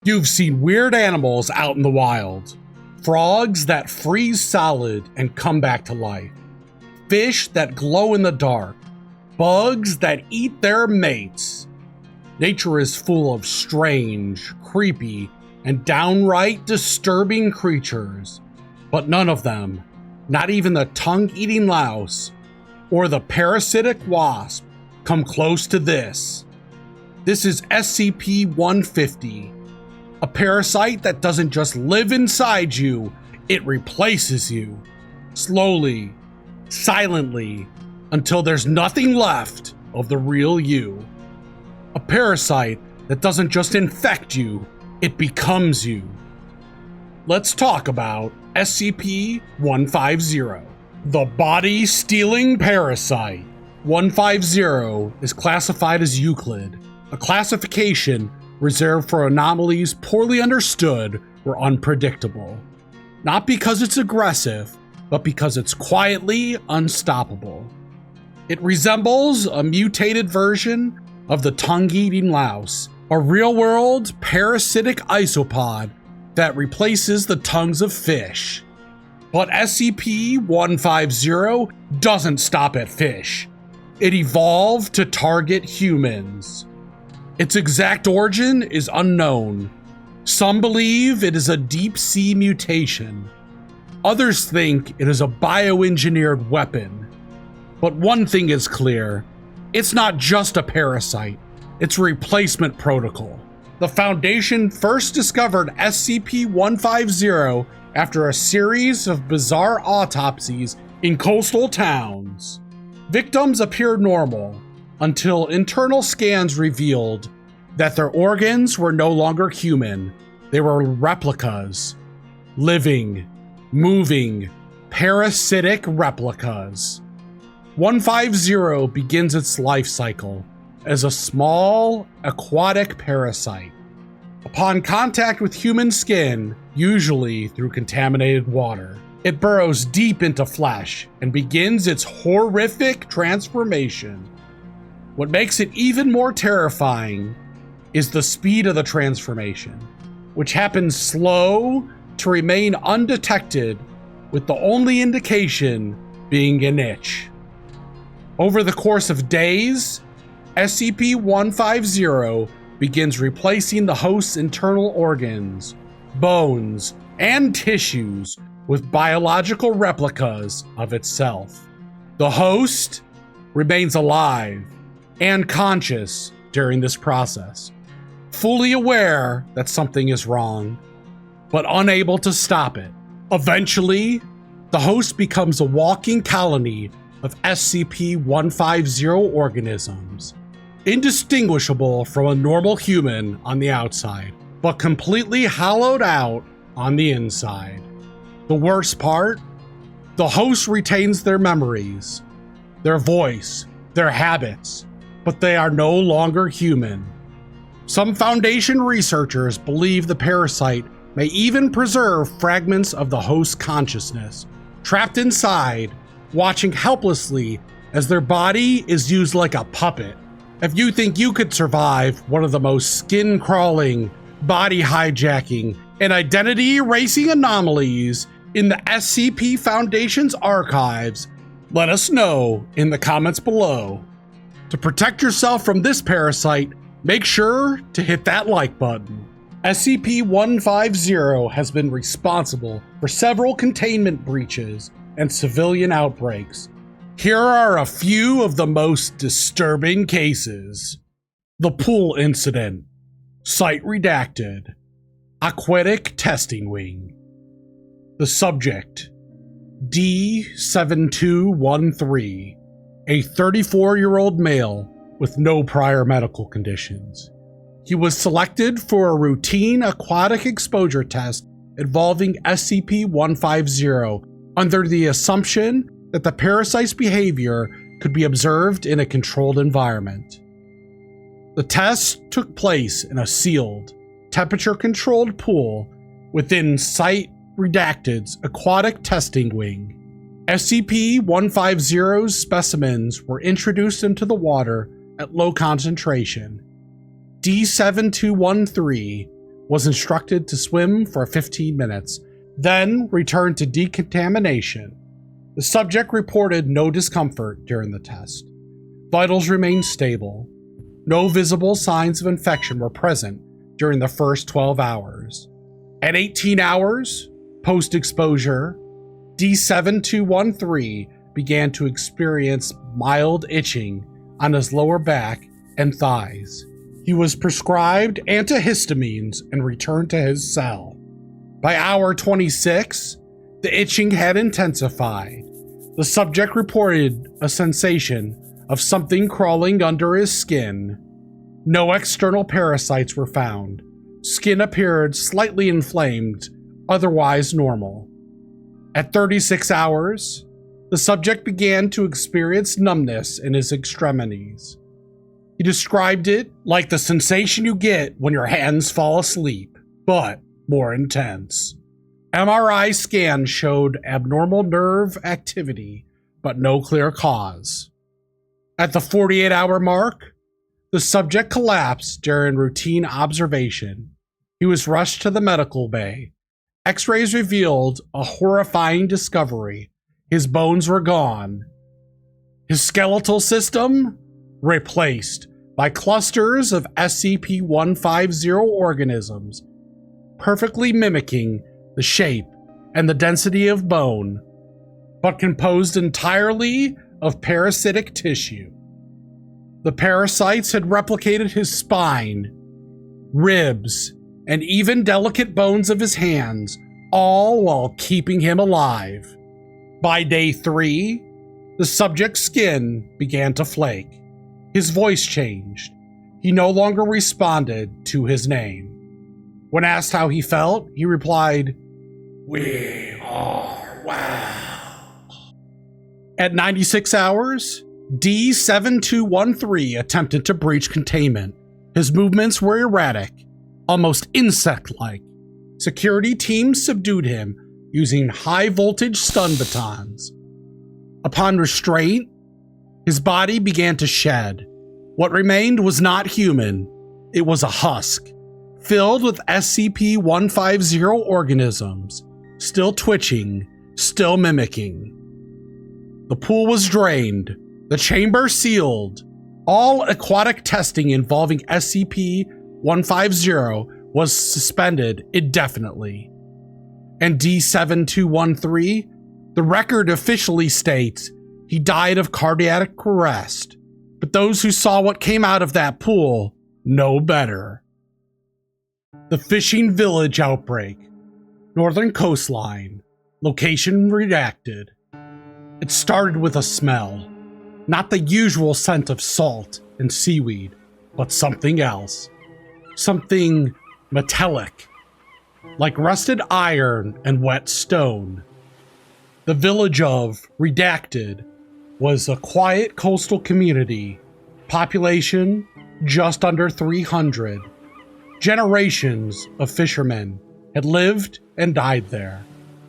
You've seen weird animals out in the wild. Frogs that freeze solid and come back to life. Fish that glow in the dark. Bugs that eat their mates. Nature is full of strange, creepy, and downright disturbing creatures. But none of them, not even the tongue-eating louse or the parasitic wasp, come close to this. This is SCP-150, a parasite that doesn't just live inside you, it replaces you. Slowly, silently, until there's nothing left of the real you. A parasite that doesn't just infect you, it becomes you. Let's talk about SCP-150, the Body Stealing Parasite. 150 is classified as Euclid, a classification reserved for anomalies poorly understood or unpredictable. Not because it's aggressive, but because it's quietly unstoppable. It resembles a mutated version of the tongue-eating louse, a real-world parasitic isopod that replaces the tongues of fish. But SCP-150 doesn't stop at fish. It evolved to target humans. Its exact origin is unknown. Some believe it is a deep-sea mutation. Others think it is a bioengineered weapon. But one thing is clear. It's not just a parasite. It's a replacement protocol. The Foundation first discovered SCP-150 after a series of bizarre autopsies in coastal towns. Victims appeared normal until internal scans revealed that their organs were no longer human. They were replicas. Living, moving, parasitic replicas. 150 begins its life cycle as a small, aquatic parasite. Upon contact with human skin, usually through contaminated water, it burrows deep into flesh and begins its horrific transformation. What makes it even more terrifying is the speed of the transformation, which happens slow to remain undetected, with the only indication being an itch. Over the course of days, SCP-150 begins replacing the host's internal organs, bones, and tissues with biological replicas of itself. The host remains alive and conscious during this process, fully aware that something is wrong, but unable to stop it. Eventually, the host becomes a walking colony of SCP-150 organisms, indistinguishable from a normal human on the outside, but completely hollowed out on the inside. The worst part? The host retains their memories, their voice, their habits, but they are no longer human. Some Foundation researchers believe the parasite may even preserve fragments of the host's consciousness, trapped inside, watching helplessly as their body is used like a puppet. If you think you could survive one of the most skin-crawling, body hijacking, and identity erasing anomalies in the SCP Foundation's archives, let us know in the comments below. To protect yourself from this parasite, make sure to hit that like button. SCP-150 has been responsible for several containment breaches and civilian outbreaks. Here are a few of the most disturbing cases. The pool incident. Site redacted. Aquatic testing wing. The subject, D7213, a 34-year-old male with no prior medical conditions. He was selected for a routine aquatic exposure test involving SCP-150 under the assumption that the parasite's behavior could be observed in a controlled environment. The test took place in a sealed, temperature-controlled pool within Site Redacted's aquatic testing wing. SCP-150's specimens were introduced into the water at low concentration. D7213 was instructed to swim for 15 minutes, then returned to decontamination. The subject reported no discomfort during the test. Vitals remained stable. No visible signs of infection were present during the first 12 hours. At 18 hours post-exposure, D7213 began to experience mild itching on his lower back and thighs. He was prescribed antihistamines and returned to his cell. By hour 26, the itching had intensified. The subject reported a sensation of something crawling under his skin. No external parasites were found. Skin appeared slightly inflamed, otherwise normal. At 36 hours, the subject began to experience numbness in his extremities. He described it like the sensation you get when your hands fall asleep, but more intense. MRI scans showed abnormal nerve activity, but no clear cause. At the 48-hour mark, the subject collapsed during routine observation. He was rushed to the medical bay. X-rays revealed a horrifying discovery. His bones were gone. His skeletal system replaced by clusters of SCP-150 organisms, perfectly mimicking the shape and the density of bone, but composed entirely of parasitic tissue. The parasites had replicated his spine, ribs, and even delicate bones of his hands, all while keeping him alive. By day 3, the subject's skin began to flake. His voice changed. He no longer responded to his name. When asked how he felt, he replied, "We are well." At 96 hours, D7213 attempted to breach containment. His movements were erratic, almost insect-like. Security teams subdued him using high-voltage stun batons. Upon restraint, his body began to shed. What remained was not human. It was a husk, filled with SCP-150 organisms, still twitching, still mimicking. The pool was drained, the chamber sealed. All aquatic testing involving SCP-150 was suspended indefinitely. And D7213, the record officially states he died of cardiac arrest, but those who saw what came out of that pool know better. The Fishing Village Outbreak. Northern coastline. Location redacted. It started with a smell. Not the usual scent of salt and seaweed, but something else. Something metallic, like rusted iron and wet stone. The village of Redacted was a quiet coastal community, population just under 300. Generations of fishermen had lived and died there,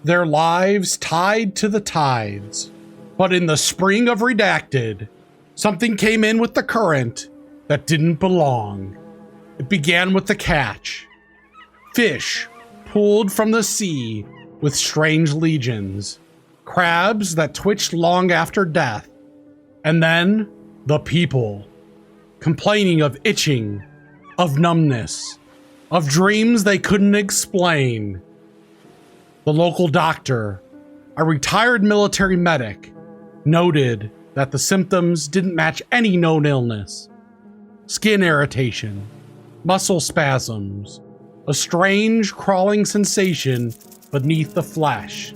their lives tied to the tides. But in the spring of Redacted, something came in with the current that didn't belong. It began with the catch. Fish pulled from the sea with strange legions. Crabs that twitched long after death. And then the people, complaining of itching, of numbness, of dreams they couldn't explain. The local doctor, a retired military medic, noted that the symptoms didn't match any known illness. Skin irritation, muscle spasms, a strange crawling sensation beneath the flesh.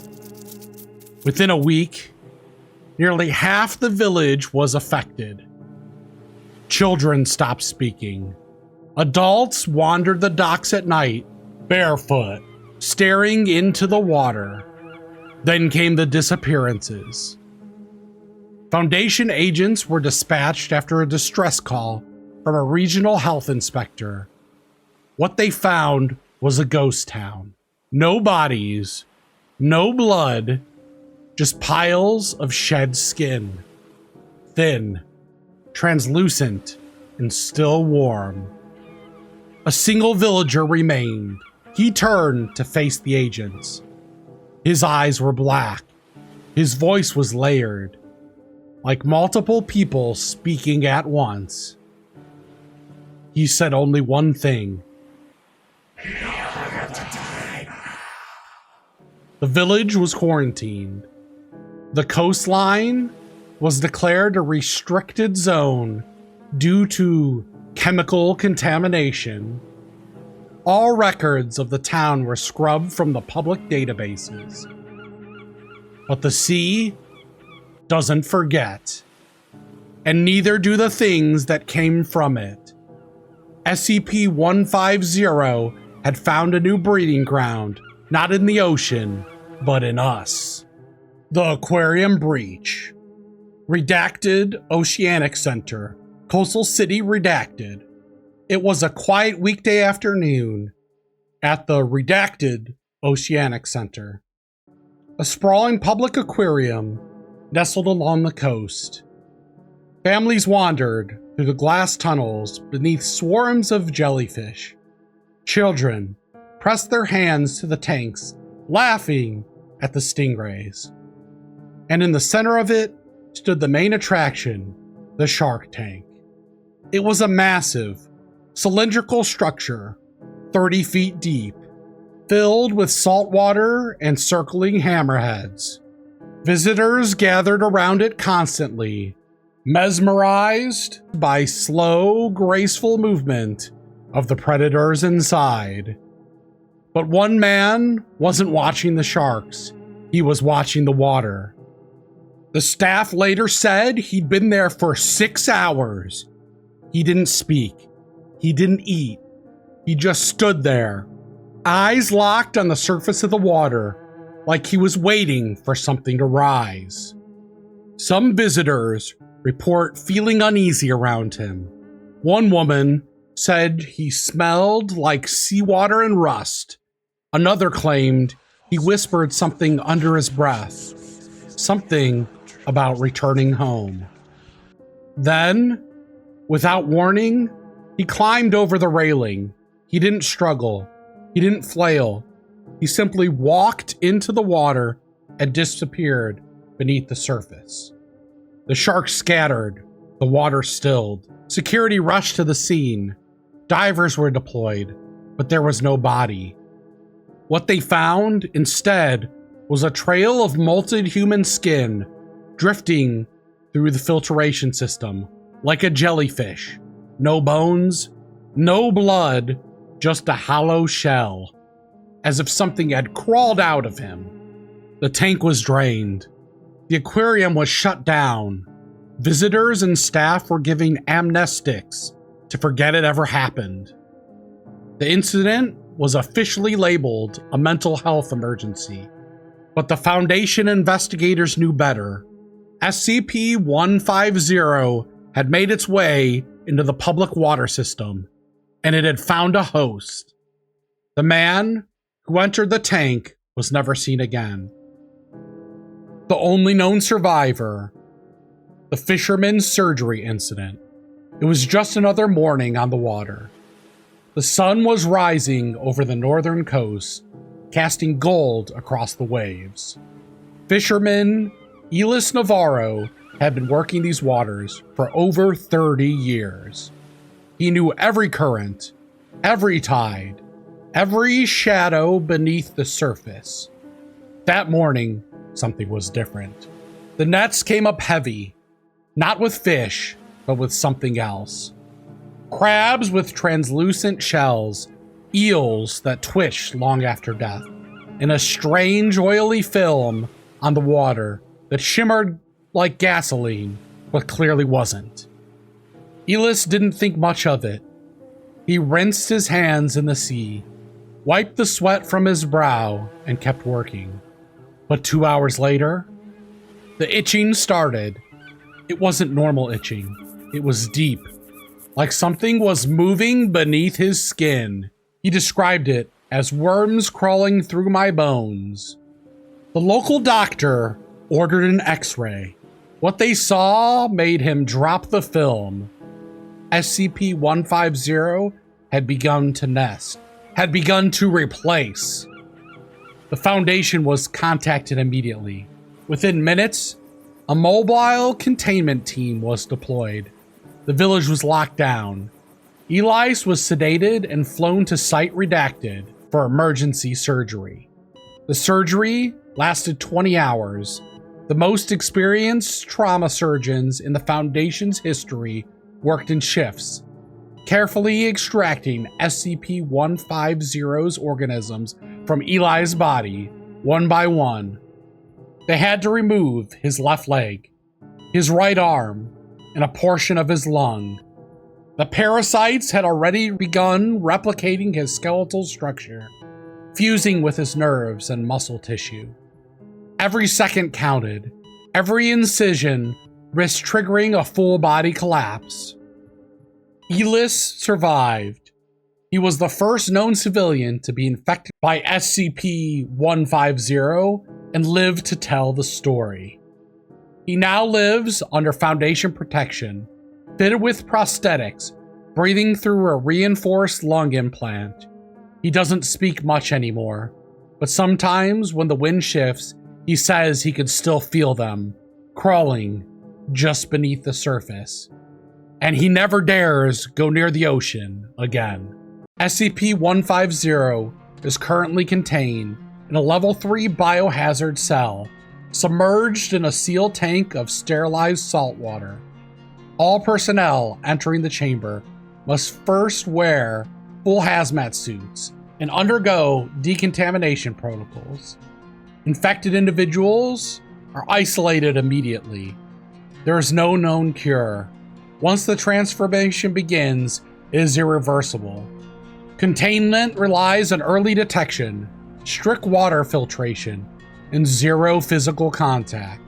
Within a week, nearly half the village was affected. Children stopped speaking. Adults wandered the docks at night, barefoot, staring into the water. Then came the disappearances. Foundation agents were dispatched after a distress call from a regional health inspector. What they found was a ghost town. No bodies, no blood, just piles of shed skin. Thin, translucent, and still warm. A single villager remained. He turned to face the agents. His eyes were black. His voice was layered, like multiple people speaking at once. He said only one thing. The village was quarantined. The coastline was declared a restricted zone due to chemical contamination. All records of the town were scrubbed from the public databases. But the sea doesn't forget, and neither do the things that came from it. SCP-150 had found a new breeding ground, not in the ocean, but in us. The Aquarium Breach. Redacted Oceanic Center. Coastal City redacted. It was a quiet weekday afternoon at the redacted Oceanic Center. A sprawling public aquarium nestled along the coast. Families wandered through the glass tunnels beneath swarms of jellyfish. Children pressed their hands to the tanks, laughing at the stingrays. And in the center of it stood the main attraction, the shark tank. It was a massive, cylindrical structure, 30 feet deep, filled with salt water and circling hammerheads. Visitors gathered around it constantly, mesmerized by slow, graceful movement of the predators inside. But one man wasn't watching the sharks. He was watching the water. The staff later said he'd been there for 6 hours. He didn't speak. He didn't eat. He just stood there, eyes locked on the surface of the water, like he was waiting for something to rise. Some visitors report feeling uneasy around him. One woman said he smelled like seawater and rust. Another claimed he whispered something under his breath, something about returning home. Then, without warning, he climbed over the railing. He didn't struggle. He didn't flail. He simply walked into the water and disappeared beneath the surface. The sharks scattered. The water stilled. Security rushed to the scene. Divers were deployed, but there was no body. What they found instead was a trail of molted human skin drifting through the filtration system like a jellyfish. No bones, no blood, just a hollow shell, as if something had crawled out of him. The tank was drained. The aquarium was shut down. Visitors and staff were giving amnestics to forget it ever happened. The incident was officially labeled a mental health emergency, but the Foundation investigators knew better. SCP-150 had made its way into the public water system, and it had found a host. The man who entered the tank was never seen again. The only known survivor, the fisherman's surgery incident. It was just another morning on the water. The sun was rising over the northern coast, casting gold across the waves. Fisherman Elis Navarro had been working these waters for over 30 years. He knew every current, every tide, every shadow beneath the surface. That morning, something was different. The nets came up heavy, not with fish, but with something else. Crabs with translucent shells, eels that twitched long after death, and a strange oily film on the water that shimmered like gasoline, but clearly wasn't. Elis didn't think much of it. He rinsed his hands in the sea, wiped the sweat from his brow, and kept working. But 2 hours later, the itching started. It wasn't normal itching. It was deep, like something was moving beneath his skin. He described it as worms crawling through my bones. The local doctor ordered an X-ray. What they saw made him drop the film. SCP-150 had begun to nest, had begun to replace. The Foundation was contacted immediately. Within minutes, a mobile containment team was deployed. The village was locked down. Elias was sedated and flown to Site Redacted for emergency surgery. The surgery lasted 20 hours. The most experienced trauma surgeons in the Foundation's history worked in shifts, carefully extracting SCP-150's organisms from Eli's body, one by one. They had to remove his left leg, his right arm, and a portion of his lung. The parasites had already begun replicating his skeletal structure, fusing with his nerves and muscle tissue. Every second counted. Every incision risked triggering a full body collapse. Elis survived. He was the first known civilian to be infected by SCP-150 and lived to tell the story. He now lives under Foundation protection, fitted with prosthetics, breathing through a reinforced lung implant. He doesn't speak much anymore, but sometimes when the wind shifts, he says he can still feel them, crawling just beneath the surface. And he never dares go near the ocean again. SCP-150 is currently contained in a Level 3 biohazard cell, submerged in a sealed tank of sterilized salt water. All personnel entering the chamber must first wear full hazmat suits and undergo decontamination protocols. Infected individuals are isolated immediately. There is no known cure. Once the transformation begins, it is irreversible. Containment relies on early detection, strict water filtration, and zero physical contact.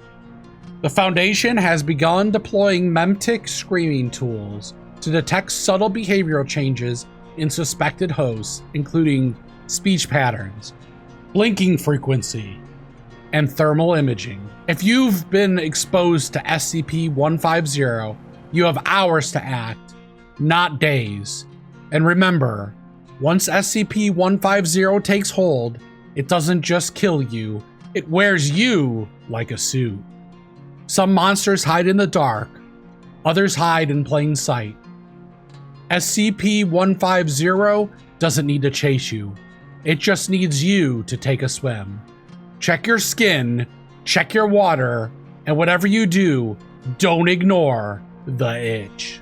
The Foundation has begun deploying memtic screening tools to detect subtle behavioral changes in suspected hosts, including speech patterns, blinking frequency, and thermal imaging. If you've been exposed to SCP-150, you have hours to act, not days. And remember, once SCP-150 takes hold, it doesn't just kill you, it wears you like a suit. Some monsters hide in the dark, others hide in plain sight. SCP-150 doesn't need to chase you, it just needs you to take a swim. Check your skin, check your water, and whatever you do, don't ignore the itch.